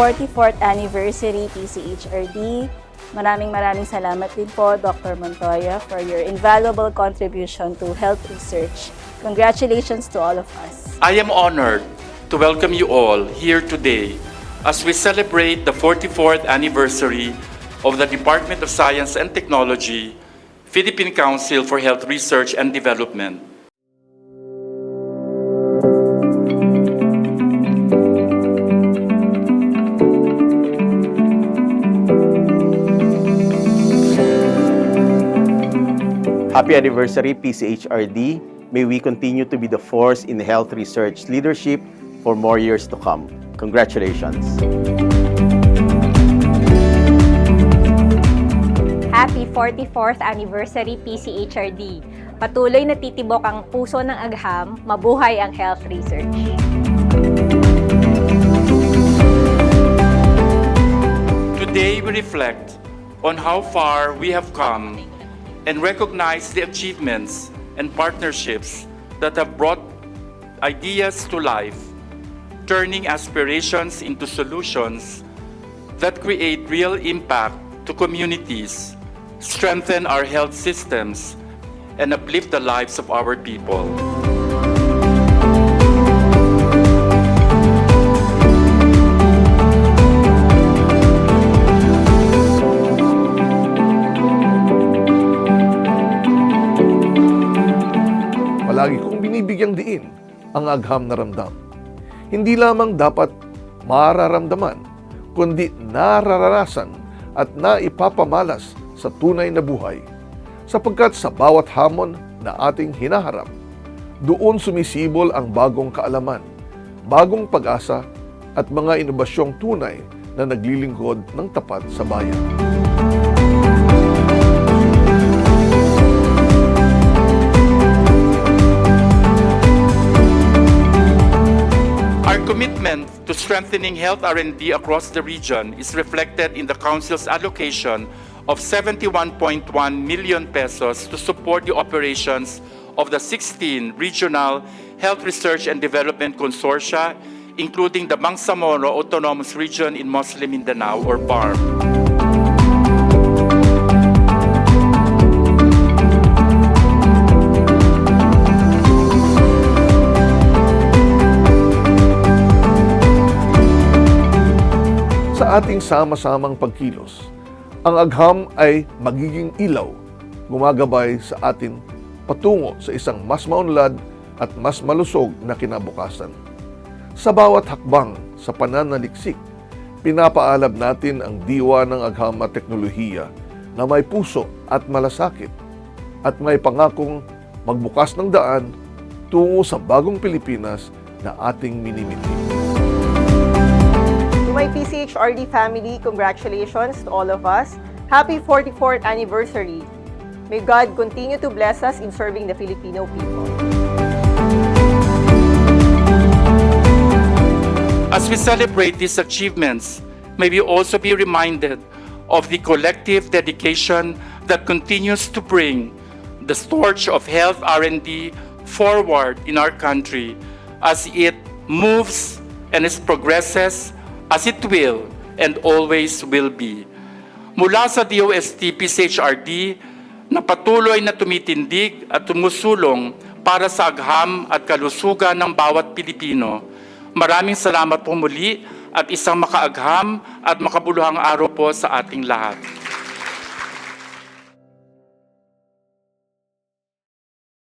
44th Anniversary PCHRD. Maraming salamat din po, Dr. Montoya, for your invaluable contribution to health research. Congratulations to all of us. I am honored to welcome you all here today as we celebrate the 44th anniversary of the Department of Science and Technology, Philippine Council for Health Research and Development. Happy anniversary, PCHRD. May we continue to be the force in health research leadership for more years to come. Congratulations. Happy 44th Anniversary PCHRD. Patuloy na titibok ang puso ng agham, mabuhay ang health research. Today we reflect on how far we have come and recognize the achievements and partnerships that have brought ideas to life, turning aspirations into solutions that create real impact to communities, strengthen our health systems, and uplift the lives of our people. Palagi kong binibigyang diin ang agham na ramdam. Hindi lamang dapat mararamdaman, kundi nararanasan at naipapamalas sa tunay na buhay. Sapagkat sa bawat hamon na ating hinaharap, doon sumisibol ang bagong kaalaman, bagong pag-asa at mga inobasyong tunay na naglilingkod ng tapat sa bayan. Our commitment to strengthening health R&D across the region is reflected in the Council's allocation of 71.1 million pesos to support the operations of the 16 regional health research and development consortia, including the Bangsamoro Autonomous Region in Muslim Mindanao, or BARM. Sa ating sama-samang pagkilos, ang agham ay magiging ilaw, gumagabay sa atin patungo sa isang mas maunlad at mas malusog na kinabukasan. Sa bawat hakbang sa pananaliksik, pinapaalab natin ang diwa ng agham at teknolohiya na may puso at malasakit at may pangakong magbukas ng daan tungo sa bagong Pilipinas na ating minimitin. To my PCHRD family, congratulations to all of us. Happy 44th anniversary. May God continue to bless us in serving the Filipino people. As we celebrate these achievements, may we also be reminded of the collective dedication that continues to bring the torch of health R&D forward in our country as it moves and it progresses as it will and always will be. Mula sa DOST PCHRD na patuloy na tumitindig at tumusulong para sa agham at kalusugan ng bawat Pilipino. Maraming salamat po muli at isang makaagham at makabuluhang araw po sa ating lahat.